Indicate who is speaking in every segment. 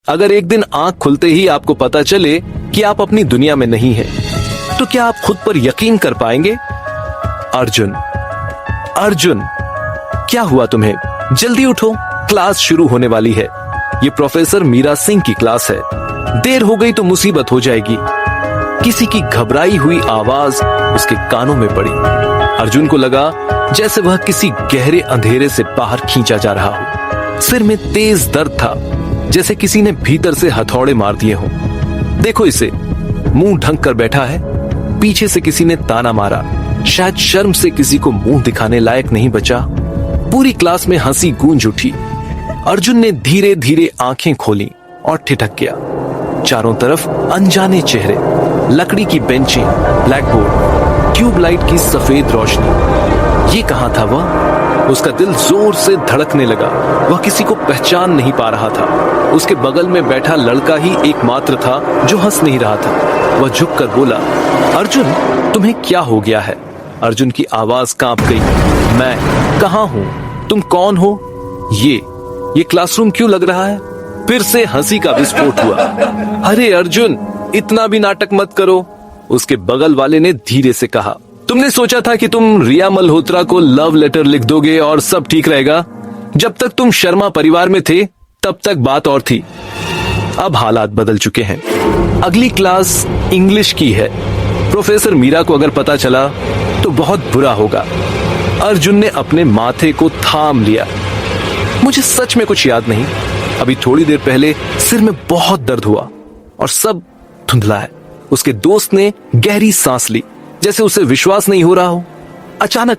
Speaker 1: अगर एक दिन आंख खुलते ही आपको पता चले कि आप अपनी दुनिया में नहीं हैं, तो क्या आप खुद पर यकीन कर पाएंगे? अर्जुन, अर्जुन, क्या हुआ तुम्हें? जल्दी उठो, क्लास शुरू होने वाली है। ये प्रोफेसर मीरा सिंह की क्लास है। देर हो गई तो मुसीबत हो जाएगी। किसी की घबराई हुई आवाज उसके कानों में पड़ी। अर्जुन को लगा जैसे वह किसी गहरे अंधेरे से बाहर खींचा जा रहा हो। सिर में तेज दर्द था, जैसे किसी ने भीतर से हथौड़े मार दिए हों। देखो इसे, मुंह ढंक कर बैठा है। पीछे से किसी ने ताना मारा। शायद शर्म से किसी को मुंह दिखाने लायक नहीं बचा। पूरी क्लास में हंसी गूंज उठी। अर्जुन ने धीरे धीरे आंखें खोली और ठिठक गया। चारों तरफ अनजाने चेहरे, लकड़ी की बेंचें, ब्लैकबोर्ड, ट्यूबलाइट की सफेद रोशनी। ये कहां था वह? उसका दिल जोर से धड़कने लगा। वह किसी को पहचान नहीं पा रहा था। उसके बगल में बैठा लड़का ही एकमात्र था जो हंस नहीं रहा था। वह झुककर बोला, अर्जुन, तुम्हें क्या हो गया है? अर्जुन की आवाज कांप गई। मैं कहां हूं? तुम कौन हो? ये क्लासरूम क्यों लग रहा है? फिर से हंसी का विस्फोट हुआ। अरे अर्जुन, इतना भी नाटक मत करो, उसके बगल वाले ने धीरे से कहा। तुमने सोचा था कि तुम रिया मल्होत्रा को लव लेटर लिख दोगे और सब ठीक रहेगा। जब तक तुम शर्मा परिवार में थे तब तक बात और थी। अब हालात बदल चुके हैं। अगली क्लास इंग्लिश की है। प्रोफेसर मीरा को अगर पता चला तो बहुत बुरा होगा। अर्जुन ने अपने माथे को थाम लिया। मुझे सच में कुछ याद नहीं। अभी थोड़ी देर पहले सिर में बहुत दर्द हुआ और सब धुंधला है। उसके दोस्त ने गहरी सांस ली, जैसे उसे विश्वास नहीं हो रहा हो। अचानक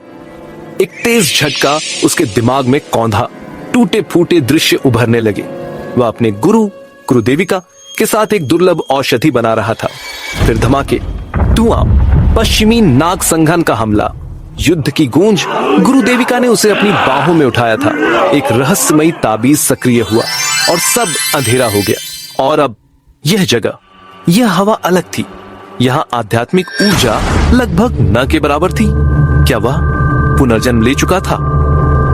Speaker 1: एक तेज झटका उसके दिमाग में कौंधा। टूटे फूटे दृश्य उभरने लगे। वह अपने गुरु देविका के साथ एक दुर्लभ औषधि बना रहा था। फिर धमाके, धुआं, पश्चिमी नाग संघन का हमला, युद्ध की गूंज। गुरु देविका ने उसे अपनी बाहों में उठाया था। एक रहस्यमयी ताबीज सक्रिय हुआ और सब अंधेरा हो गया। और अब यह जगह, यह हवा अलग थी। यहाँ आध्यात्मिक ऊर्जा लगभग न के बराबर थी। क्या वह पुनर्जन्म ले चुका था?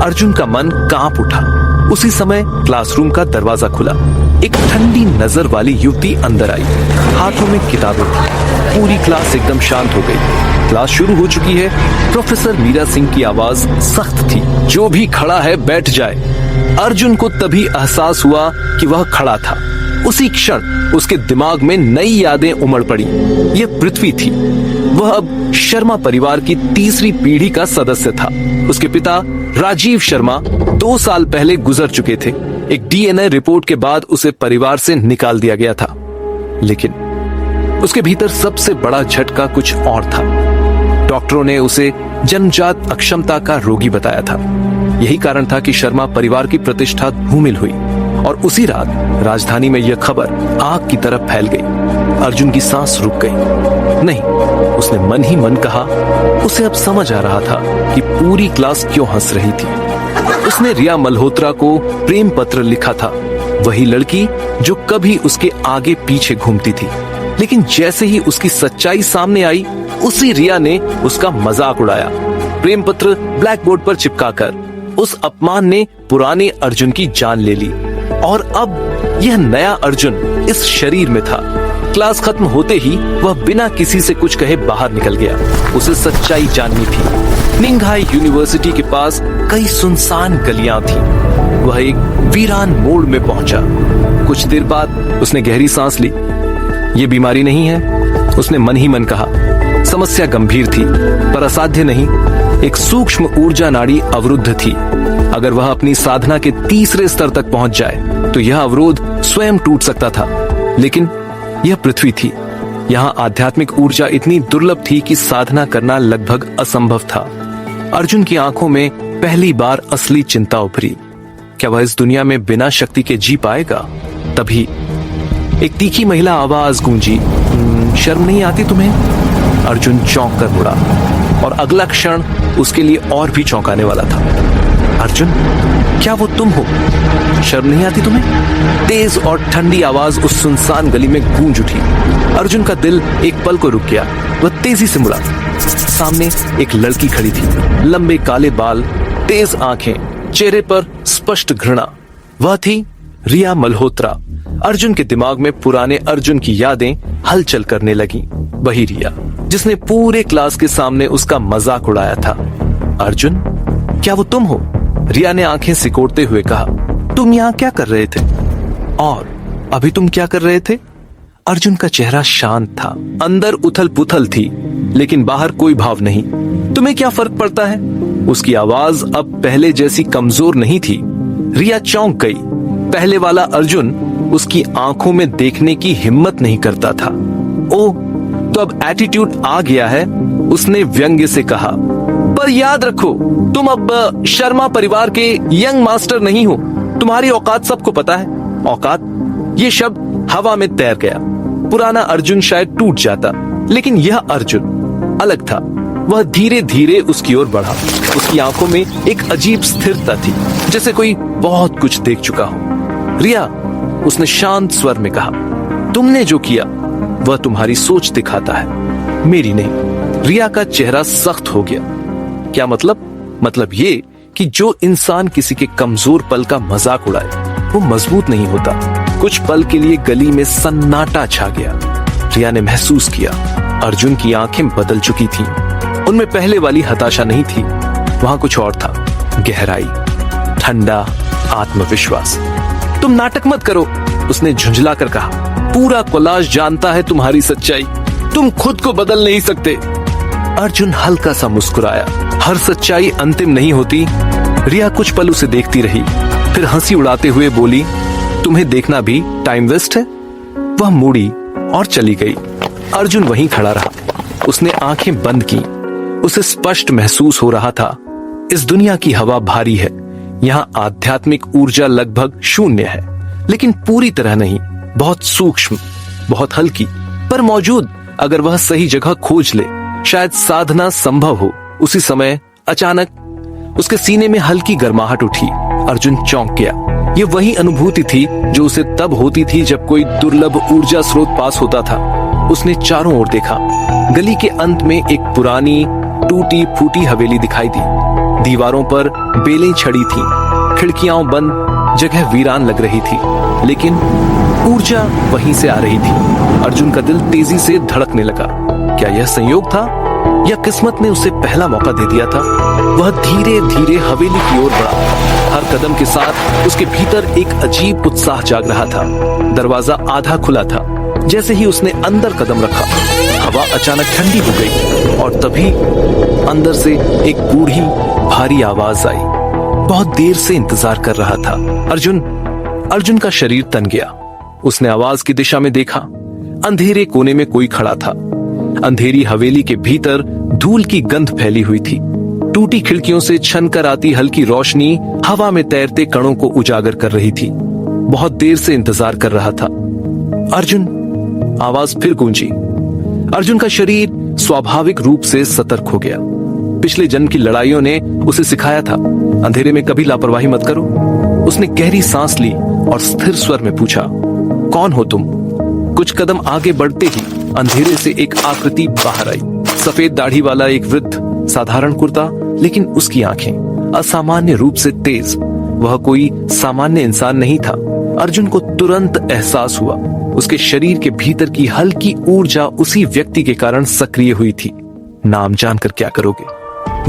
Speaker 1: अर्जुन का मन कांप उठा। उसी समय क्लासरूम का दरवाजा खुला। एक ठंडी नजर वाली युवती अंदर आई। हाथों में किताबें थी। पूरी क्लास एकदम शांत हो गई। क्लास शुरू हो चुकी है। प्रोफेसर मीरा सिंह की आवाज सख्त थी, जो भी खड़ा है बैठ जाए। अर्जुन को तभी एहसास हुआ कि वह खड़ा था। उसी क्षण उसके दिमाग में नई यादें उमड़ पड़ी। यह पृथ्वी थी। वह अब शर्मा परिवार की तीसरी पीढ़ी का सदस्य था। उसके पिता राजीव शर्मा 2 साल पहले गुजर चुके थे। एक डीएनए रिपोर्ट के बाद उसे परिवार से निकाल दिया गया था। लेकिन उसके भीतर सबसे बड़ा झटका कुछ और था। डॉक्टरों ने उसे जन्मजात अक्षमता का रोगी बताया था। यही कारण था कि शर्मा परिवार की प्रतिष्ठा धूमिल हुई। और उसी रात राजधानी में यह खबर आग की तरह फैल गई। अर्जुन की सांस रुक गई। नहीं, उसने मन ही मन कहा। उसे अब समझ आ रहा था कि पूरी क्लास क्यों हंस रही थी। उसने रिया मल्होत्रा को प्रेम पत्र लिखा था। वही लड़की जो कभी उसके आगे पीछे घूमती थी। लेकिन जैसे ही उसकी सच्चाई सामने आई, उसी रिया ने उसका मजाक उड़ाया। प्रेम पत्र ब्लैकबोर्ड पर चिपकाकर उस अपमान ने पुराने अर्जुन की जान ले ली। और अब यह नया अर्जुन इस शरीर में था। क्लास खत्म होते ही वह बिना किसी से कुछ कहे बाहर निकल गया। उसे सच्चाई जाननी थी। निंघाई यूनिवर्सिटी के पास कई सुनसान गलियां थी। वह एक वीरान मोड़ में पहुंचा। कुछ देर बाद उसने गहरी सांस ली। ये बीमारी नहीं है, उसने मन ही मन कहा। समस्या गंभीर थी, पर असाध्य नहीं। एक सूक्ष्म ऊर्जा नाड़ी अवरुद्ध थी। अगर वह अपनी साधना के तीसरे स्तर तक पहुंच जाए तो यह अवरोध स्वयं टूट सकता था। लेकिन यह पृथ्वी थी। यहाँ आध्यात्मिक ऊर्जा इतनी दुर्लभ थी कि साधना करना लगभग असंभव था। अर्जुन की आंखों में पहली बार असली चिंता उभरी। क्या वह इस दुनिया में बिना शक्ति के जी पाएगा? तभी एक तीखी महिला आवाज गूंजी, शर्म नहीं आती तुम्हें? अर्जुन चौंक कर मुड़ा और अगला क्षण उसके लिए और भी चौंकाने वाला था। अर्जुन, क्या वो तुम हो? शर्म नहीं आती तुम्हें? तेज और ठंडी आवाज उस सुनसान गली में गूंज उठी। अर्जुन का दिल एक पल को रुक गया। वह तेजी से मुड़ा। सामने एक लड़की खड़ी थी। लंबे काले बाल, तेज आंखें, चेहरे पर स्पष्ट घृणा। वह थी रिया मल्होत्रा। अर्जुन के दिमाग में पुराने अर्जुन की यादें हलचल करने लगी। वही रिया जिसने पूरे क्लास के सामने उसका मजाक उड़ाया था। अर्जुन, क्या वो तुम हो? रिया ने आंखें सिकोड़ते हुए कहा। तुम यहाँ क्या कर रहे थे? और अभी तुम क्या कर रहे थे? अर्जुन का चेहरा शांत था, अंदर उथल पुथल थी, लेकिन बाहर कोई भाव नहीं। तुम्हें क्या फर्क पड़ता है? उसकी आवाज अब पहले जैसी कमजोर नहीं थी। रिया चौंक गई। पहले वाला अर्जुन उसकी आंखों में देखने की हिम्मत नहीं करता था। ओह, तो अब एटीट्यूड आ गया है, उसने व्यंग्य से कहा। पर याद रखो, तुम अब शर्मा परिवार के यंग मास्टर नहीं हो। तुम्हारी औकात सबको पता है। औकात, ये शब्द हवा में तैर गया। पुराना अर्जुन शायद टूट जाता, लेकिन यह अर्जुन अलग था। वह धीरे धीरे उसकी ओर बढ़ा। उसकी आंखों में एक अजीब स्थिरता थी, जैसे कोई बहुत कुछ देख चुका हो। रिया, उसने शांत स्वर में कहा, तुमने जो किया वह तुम्हारी सोच दिखाता है, मेरी नहीं। रिया का चेहरा सख्त हो गया। क्या मतलब? मतलब ये कि जो इंसान किसी के कमजोर पल का मजाक उड़ाए वो मजबूत नहीं होता। कुछ पल के लिए गली में सन्नाटा छा गया। रिया ने महसूस किया अर्जुन की आंखें बदल चुकी थीं। उनमें पहले वाली हताशा नहीं थी, वहां कुछ और था। गहराई, ठंडा आत्मविश्वास। तुम नाटक मत करो, उसने झुंझला कर कहा। पूरा कोलाज जानता है तुम्हारी सच्चाई। तुम खुद को बदल नहीं सकते। अर्जुन हल्का सा मुस्कुराया। हर सच्चाई अंतिम नहीं होती। रिया कुछ पल उसे देखती रही, फिर हंसी उड़ाते हुए बोली, तुम्हें देखना भी टाइम वेस्ट है? वह मुड़ी और चली गई। अर्जुन वहीं खड़ा रहा। उसने आंखें बंद की। उसे स्पष्ट महसूस हो रहा था, इस दुनिया की हवा भारी है। यहाँ आध्यात्मिक ऊर्जा लगभग शून्य है, लेकिन पूरी तरह नहीं। बहुत सूक्ष्म, बहुत हल्की, पर मौजूद। अगर वह सही जगह खोज ले, शायद साधना संभव हो। उसी समय अचानक उसके सीने में हल्की गर्माहट उठी। अर्जुन चौंक गया। ये वही अनुभूति थी जो उसे तब होती थी जब कोई दुर्लभ ऊर्जा स्रोत पास होता था। उसने चारों ओर देखा। गली के अंत में एक पुरानी टूटी फूटी हवेली दिखाई दी। दीवारों पर बेलें छड़ी थीं, खिड़कियां बंद, जगह वीरान लग रही थी, लेकिन ऊर्जा वहीं से आ रही थी। अर्जुन का दिल तेजी से धड़कने लगा। क्या यह संयोग था या किस्मत ने उसे पहला मौका दे दिया था? वह धीरे धीरे हवेली की ओर बढ़ा। हर कदम के साथ उसके भीतर एक अजीब उत्साह जाग रहा था। दरवाजा आधा खुला था। जैसे ही उसने अंदर कदम रखा, हवा अचानक ठंडी हो गई और तभी अंदर से एक बूढ़ी भारी आवाज आई। बहुत देर से इंतजार कर रहा था। अर्जुन का शरीर तन गया। उसने आवाज की दिशा में देखा। अंधेरे कोने में कोई खड़ा था। अंधेरी हवेली के भीतर धूल की गंध फैली हुई थी। टूटी खिड़कियों से छनकर आती हल्की रोशनी हवा में तैरते कणों को उजागर कर रही थी। बहुत देर से इंतजार कर रहा था। अर्जुन, आवाज फिर गूंजी। अर्जुन का शरीर स्वाभाविक रूप से सतर्क हो गया। पिछले जन्म की लड़ाइयों ने उसे सिखाया था, अंधेरे में कभी लापरवाही मत करो। उसने गहरी सांस ली और स्थिर स्वर में पूछा, कौन हो तुम? कुछ कदम आगे बढ़ते ही अंधेरे से एक आकृति बाहर आई। सफेद दाढ़ी वाला एक वृद्ध, साधारण कुर्ता, लेकिन उसकी आंखें असामान्य रूप से तेज। वह कोई सामान्य इंसान नहीं था। अर्जुन को तुरंत एहसास हुआ उसके शरीर के भीतर की हल्की ऊर्जा उसी व्यक्ति के कारण सक्रिय हुई थी। नाम जानकर क्या करोगे?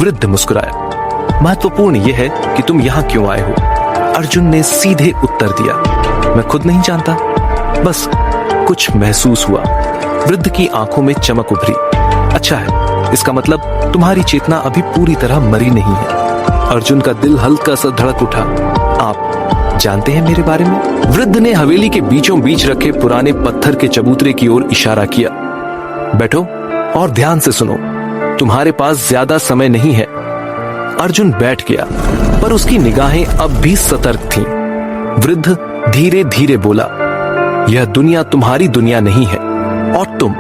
Speaker 1: वृद्ध मुस्कुराया। महत्वपूर्ण यह है कि तुम यहाँ क्यों आए हो। अर्जुन ने सीधे उत्तर दिया, मैं खुद नहीं जानता, बस कुछ महसूस हुआ। वृद्ध की आंखों में चमक उभरी। अच्छा है, इसका मतलब तुम्हारी चेतना अभी पूरी तरह मरी नहीं है। अर्जुन का दिल हल्का सा धड़क उठा। आप जानते हैं मेरे बारे में? वृद्ध ने हवेली के बीचों बीच रखे पुराने पत्थर के चबूतरे की ओर इशारा किया। बैठो और ध्यान से सुनो, तुम्हारे पास ज्यादा समय नहीं है। अर्जुन बैठ गया, पर उसकी निगाहें अब भी सतर्क थीं। वृद्ध धीरे धीरे बोला, यह दुनिया तुम्हारी दुनिया नहीं है और तुम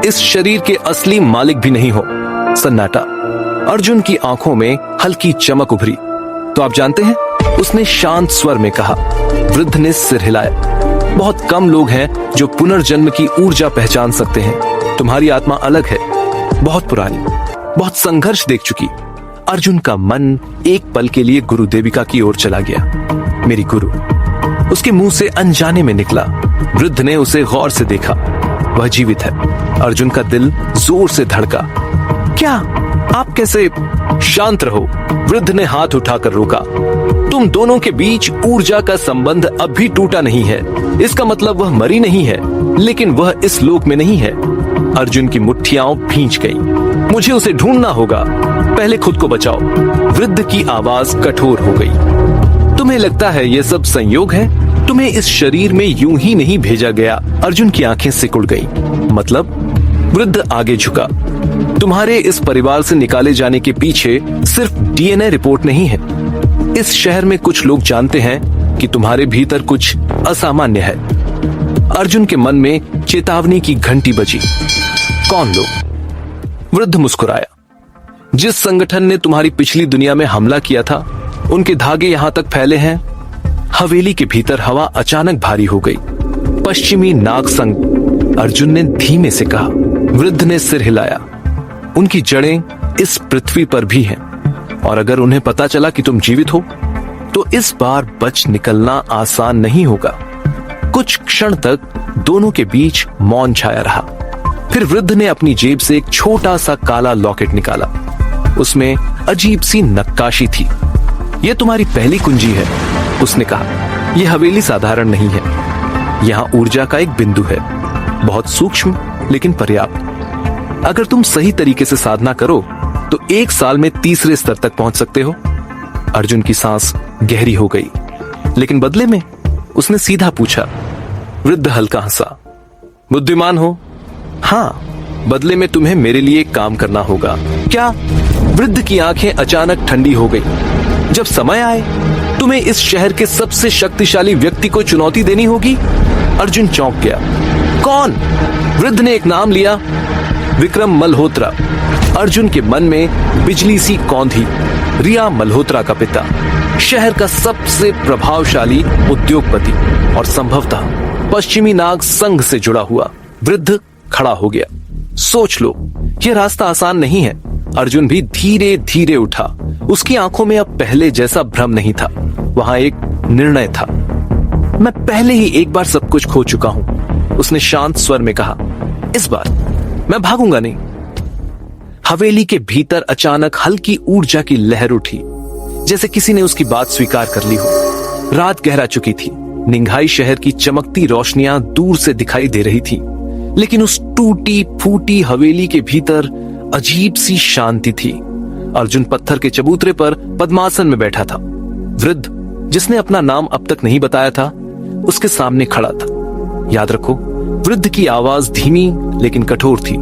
Speaker 1: इस शरीर के असली मालिक भी नहीं हो। सन्नाटा। अर्जुन की आंखों में हल्की चमक उभरी। तो आप जानते हैं? उसने शांत स्वर में कहा। वृद्ध ने सिर हिलाया। बहुत कम लोग हैं जो पुनर्जन्म की ऊर्जा पहचान सकते हैं। तुम्हारी आत्मा अलग है, बहुत पुरानी, बहुत संघर्ष देख चुकी। अर्जुन का मन एक पल के लिए गुरु देविका की ओर चला गया। मेरी गुरु, उसके मुंह से अनजाने में निकला। वृद्ध ने उसे गौर से देखा। वह जीवित है। अर्जुन का दिल जोर से धड़का। क्या आप कैसे? शांत रहो, वृद्ध ने हाथ उठाकर रोका। तुम दोनों के बीच ऊर्जा का संबंध अब भी टूटा नहीं है। इसका मतलब वह मरी नहीं है, लेकिन वह इस लोक में नहीं है। अर्जुन की मुट्ठियां भींच गईं। मुझे उसे ढूंढना होगा, पहले खुद को बचाओ। वृद्ध की आवाज कठोर हो गई। तुम्हें लगता है यह सब संयोग है? तुम्हें इस शरीर में यूं ही नहीं भेजा गया। अर्जुन की आंखें सिकुड़ गईं। मतलब? वृद्ध आगे झुका। तुम्हारे इस परिवार से निकाले जाने के पीछे सिर्फ डीएनए रिपोर्ट नहीं है। इस शहर में कुछ लोग जानते हैं कि तुम्हारे भीतर कुछ असामान्य है। अर्जुन के मन में चेतावनी की घंटी बजी। कौन लोग? वृद्ध मुस्कुराया। जिस संगठन ने तुम्हारी पिछली दुनिया में हमला किया था, उनके धागे यहां तक फैले हैं। हवेली के भीतर हवा अचानक भारी हो गई। पश्चिमी नाग संघ, अर्जुन ने धीमे से कहा। वृद्ध ने सिर हिलाया। उनकी जड़ें इस पृथ्वी पर भी हैं, और अगर उन्हें पता चला कि तुम जीवित हो, तो इस बार बच निकलना आसान नहीं होगा। कुछ क्षण तक दोनों के बीच मौन छाया रहा। फिर वृद्ध ने अपनी जेब से एक छोटा सा काला लॉकेट निकाला। उसमें अजीब सी नक्काशी थी। यह तुम्हारी पहली कुंजी है, उसने कहा। यह हवेली साधारण नहीं है। यहां ऊर्जा का एक बिंदु है, बहुत सूक्ष्म लेकिन पर्याप्त। अगर तुम सही तरीके से साधना करो तो 1 साल में तीसरे स्तर तक पहुंच सकते हो। अर्जुन की सांस गहरी हो गई। लेकिन बदले में? उसने सीधा पूछा। वृद्ध हल्का हंसा। बुद्धिमान हो? हाँ, बदले में तुम्हें मेरे लिए एक काम करना होगा। क्या? वृद्ध की आंखें अचानक ठंडी हो गई। जब समय आए, तुम्हें इस शहर के सबसे शक्तिशाली व्यक्ति को चुनौती देनी होगी। अर्जुन चौंक गया। कौन? वृद्ध ने एक नाम लिया। विक्रम मल्होत्रा। अर्जुन के मन में बिजली सी कौंधी। रिया मल्होत्रा का पिता, शहर का सबसे प्रभावशाली उद्योगपति और संभवतः पश्चिमी नाग संघ से जुड़ा हुआ। वृद्ध खड़ा हो गया। सोच लो, यह रास्ता आसान नहीं है। अर्जुन भी धीरे धीरे उठा। उसकी आंखों में अब पहले जैसा भ्रम नहीं था। वहां एक निर्णय था। मैं पहले ही एक बार सब कुछ खो चुका हूं, उसने शांत स्वर में कहा। इस बार मैं भागूंगा नहीं। हवेली के भीतर अचानक हल्की ऊर्जा की लहर उठी, जैसे किसी ने उसकी बात स्वीकार कर ली हो। रात गहरा चुकी थी। निंघाई शहर की चमकती रोशनियां दूर से दिखाई दे रही थी, लेकिन उस टूटी फूटी हवेली के भीतर अजीब सी शांति थी। अर्जुन पत्थर के चबूतरे पर पद्मासन में बैठा था। वृद्ध, जिसने अपना नाम अब तक नहीं बताया था, उसके सामने खड़ा था। याद रखो, वृद्ध की आवाज धीमी लेकिन कठोर थी।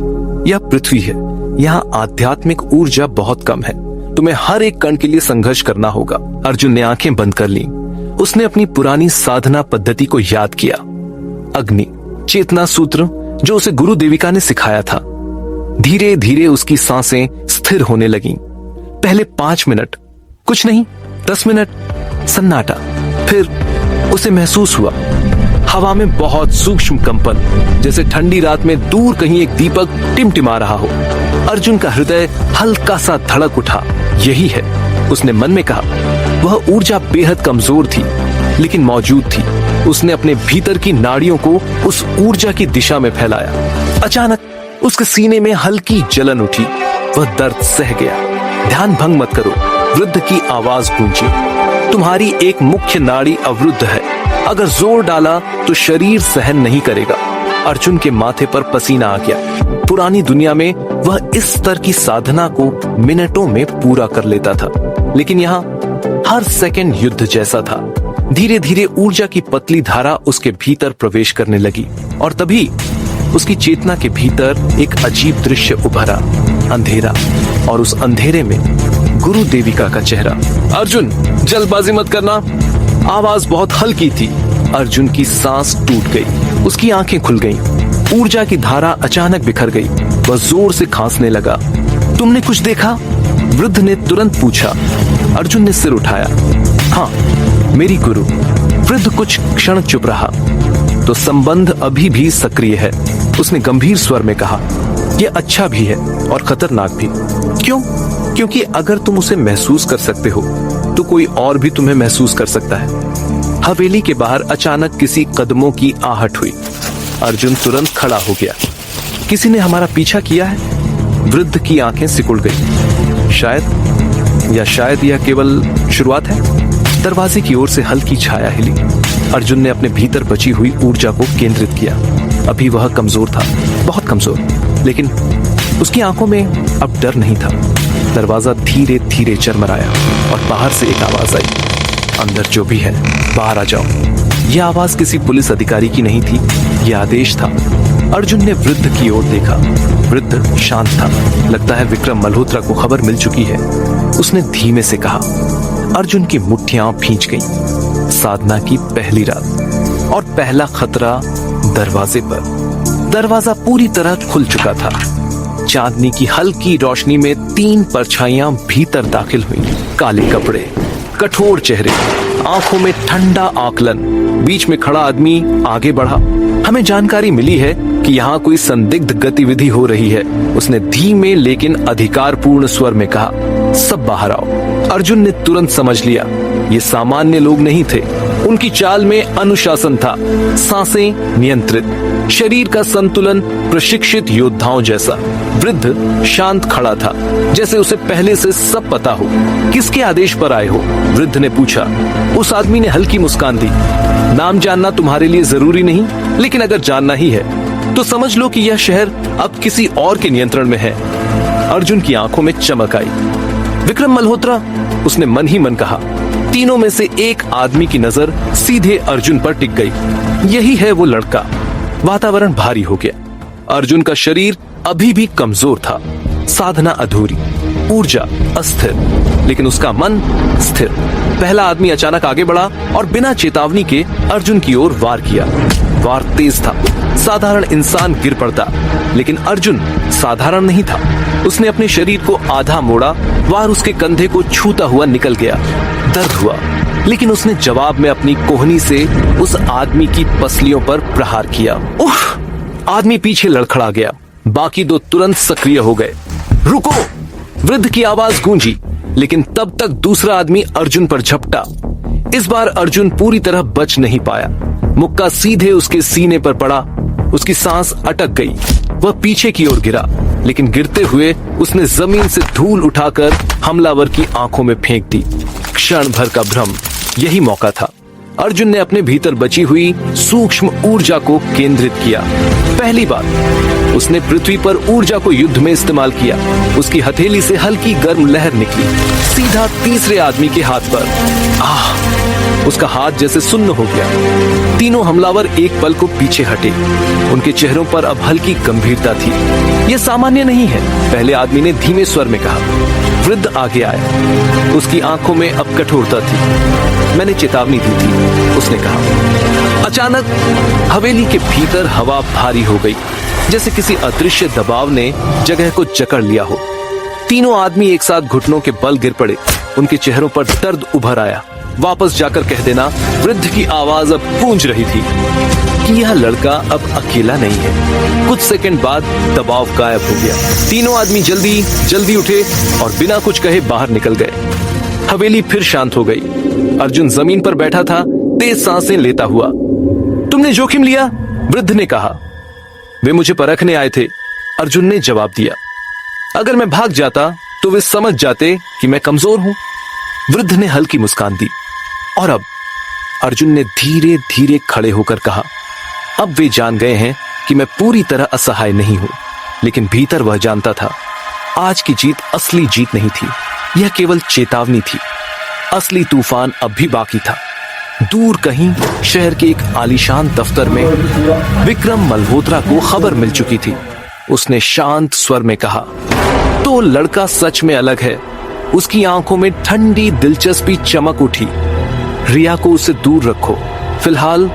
Speaker 1: यह पृथ्वी है, यहाँ आध्यात्मिक ऊर्जा बहुत कम है। तुम्हें हर एक कण के लिए संघर्ष करना होगा। अर्जुन ने आंखें बंद कर ली। उसने अपनी पुरानी साधना पद्धति को याद किया। अग्नि, चेतना सूत्र जो उसे गुरु देविका ने सिखाया था। धीरे धीरे उसकी सांसें स्थिर होने लगीं। पहले 5 मिनट, कुछ नहीं, 10 मिनट, सन्नाटा। फिर उसे महसूस हुआ हवा में बहुत सूक्ष्म कंपन, जैसे ठंडी रात में दूर कहीं एक दीपक टिमटिमा रहा हो। अर्जुन का हृदय हल्का सा धड़क उठा। यही है, उसने मन में कहा। वह ऊर्जा बेहद कमजोर थी, लेकिन मौजूद थी। उसने अपने भीतर की नाड़ियों को उस ऊर्जा की दिशा में फैलाया। अचानक उसके सीने में हल्की जलन उठी। वह दर्द सह गया। ध्यान भंग मत करो, वृद्ध की आवाज गूंजी। तुम्हारी एक मुख्य नाड़ी अवरुद्ध है। अगर जोर डाला तो शरीर सहन नहीं करेगा। अर्जुन के माथे पर पसीना आ गया। पुरानी दुनिया में वह इस स्तर की साधना को मिनटों में पूरा कर लेता था, लेकिन यहाँ हर सेकंड युद्ध जैसा था। धीरे धीरे ऊर्जा की पतली धारा उसके भीतर प्रवेश करने लगी, और तभी उसकी चेतना के भीतर एक अजीब दृश्य उभरा। अंधेरा, और उस अंधेरे में गुरु देविका का चेहरा। अर्जुन, जल्दबाजी मत करना। आवाज बहुत हल्की थी। अर्जुन की सांस टूट गई। उसकी आंखें खुल गईं। ऊर्जा की धारा अचानक बिखर गई। वह जोर से खांसने लगा। तुमने कुछ देखा? वृद्ध ने तुरंत पूछा। अर्जुन ने सिर उठाया। हाँ, मेरी गुरु। वृद्ध कुछ क्षण चुप रहा। तो संबंध अभी भी सक्रिय है, उसने गंभीर स्वर में कहा। यह अच्छा भी है और खतरनाक भी। क्यों? क्योंकि अगर तुम उसे महसूस कर सकते हो तो कोई और भी तुम्हें महसूस कर सकता है। हवेली के बाहर अचानक किसी कदमों की आहट हुई। अर्जुन तुरंत खड़ा हो गया। किसी ने हमारा पीछा किया है? वृद्ध की आंखें सिकुड़ गई। शायद यह केवल शुरुआत है। दरवाजे की ओर से हल्की छाया हिली। अर्जुन ने अपने भीतर बची हुई ऊर्जा को केंद्रित किया। अभी वह कमजोर था, बहुत कमजोर, लेकिन उसकी आंखों में अब डर नहीं था। दरवाजा धीरे धीरे चरमराया और बाहर से एक आवाज आई, अंदर जो भी है बाहर आ जाओ। यह आवाज किसी पुलिस अधिकारी की नहीं थी, यह आदेश था। अर्जुन ने वृद्ध की ओर देखा। वृद्ध शांत था। लगता है विक्रम मल्होत्रा को खबर मिल चुकी है। उसने धीमे से कहा। अर्जुन की मुट्ठियां भींच गईं। साधना की पहली रात और पहला खतरा दरवाजे पर। दरवाजा पूरी तरह खुल चुका था। चांदनी की हल्की रोशनी में 3 परछाइयां भीतर दाखिल हुईं। काले कपड़े, कठोर चेहरे, आंखों में ठंडा आकलन। बीच में खड़ा आदमी आगे बढ़ा। हमें जानकारी मिली है कि यहाँ कोई संदिग्ध गतिविधि हो रही है। उसने धीमे लेकिन अधिकारपूर्ण स्वर में कहा, सब बाहर आओ। अर्जुन ने तुरंत समझ लिया, ये सामान्य लोग नहीं थे। उनकी चाल में अनुशासन था, सांसें नियंत्रित, शरीर का संतुलन प्रशिक्षित योद्धाओं जैसा। वृद्ध शांत खड़ा था, जैसे उसे पहले से सब पता हो। किसके आदेश पर आए हो? वृद्ध ने पूछा। उस आदमी ने हल्की मुस्कान दी। नाम जानना तुम्हारे लिए जरूरी नहीं, लेकिन अगर जानना ही है तो समझ लो कि यह शहर अब किसी और के नियंत्रण में है। अर्जुन की आंखों में चमक आई। विक्रम मल्होत्रा, उसने मन ही मन कहा। तीनों में से एक आदमी की नजर सीधे अर्जुन पर टिक गई। यही है वो लड़का। वातावरण भारी हो गया। अर्जुन का शरीर अभी भी कमजोर था, साधना अधूरी, ऊर्जा अस्थिर, लेकिन उसका मन स्थिर। पहला आदमी अचानक आगे बढ़ा और बिना चेतावनी के अर्जुन की ओर वार किया। वार तेज था। साधारण इंसान गिर पड़ता, लेकिन अर्जुन साधारण नहीं था। उसने अपने शरीर को आधा मोड़ा। वार उसके कंधे को छूता हुआ निकल गया। दर्द हुआ, लेकिन उसने जवाब में अपनी कोहनी से उस आदमी की पसलियों पर प्रहार किया। उफ! आदमी पीछे लड़खड़ा गया। बाकी 2 तुरंत सक्रिय हो गए। रुको! वृद्ध की आवाज गूंजी, लेकिन तब तक दूसरा आदमी अर्जुन पर झपटा। इस बार अर्जुन पूरी तरह बच नहीं पाया। मुक्का सीधे उसके सीने पर पड़ा। उसकी सांस अटक गई। वह पीछे की ओर गिरा, लेकिन गिरते हुए उसने जमीन से धूल उठाकर हमलावर की आंखों में फेंक दी। क्षण भर का भ्रम, यही मौका था। अर्जुन ने अपने भीतर बची हुई सूक्ष्म ऊर्जा को केंद्रित किया। पहली बार उसने पृथ्वी पर ऊर्जा को युद्ध में इस्तेमाल किया। उसकी हथेली से हल्की गर्म लहर निकली, सीधा तीसरे आदमी के हाथ पर। उसका हाथ जैसे सुन्न हो गया। तीनों हमलावर एक पल को पीछे हटे। उनके चेहरों पर अब हल्की गंभीरता थी। यह सामान्य नहीं है, पहले आदमी ने धीमे स्वर में कहा। वृद्ध आगे आया। उसकी आंखों में अब कठोरता थी। मैंने चेतावनी दी थी, उसने कहा। अचानक हवेली के भीतर हवा भारी हो गई, जैसे किसी अदृश्य दबाव ने जगह को जकड़ लिया हो। तीनों आदमी एक साथ घुटनों के बल गिर पड़े। उनके चेहरों पर दर्द उभर आया। वापस जाकर कह देना, वृद्ध की आवाज अब गूंज रही थी, कि यह लड़का अब अकेला नहीं है। कुछ सेकंड बाद दबाव गायब हो गया। तीनों आदमी जल्दी जल्दी उठे और बिना कुछ कहे बाहर निकल गए। हवेली फिर शांत हो गई। अर्जुन जमीन पर बैठा था, तेज सांसें लेता हुआ। तुमने जोखिम लिया, वृद्ध ने कहा। वे मुझे परखने आए थे, अर्जुन ने जवाब दिया। अगर मैं भाग जाता तो वे समझ जाते कि मैं कमजोर हूं। वृद्ध ने हल्की मुस्कान दी। और अब अर्जुन ने धीरे धीरे खड़े होकर कहा, अब वे जान गए हैं कि मैं पूरी तरह असहाय नहीं हूं, लेकिन भीतर वह जानता था, आज की जीत असली जीत नहीं थी। यह केवल चेतावनी थी। असली तूफान अब भी बाकी था। दूर कहीं शहर के एक आलीशान दफ्तर में विक्रम मल्होत्रा को खबर मिल चुकी थी। उसने शांत स्वर में कहा, तो लड़का सच में अलग है। उसकी आंखों में ठंडी दिलचस्पी चमक उठी। रिया को उससे दूर रखो। फिलहाल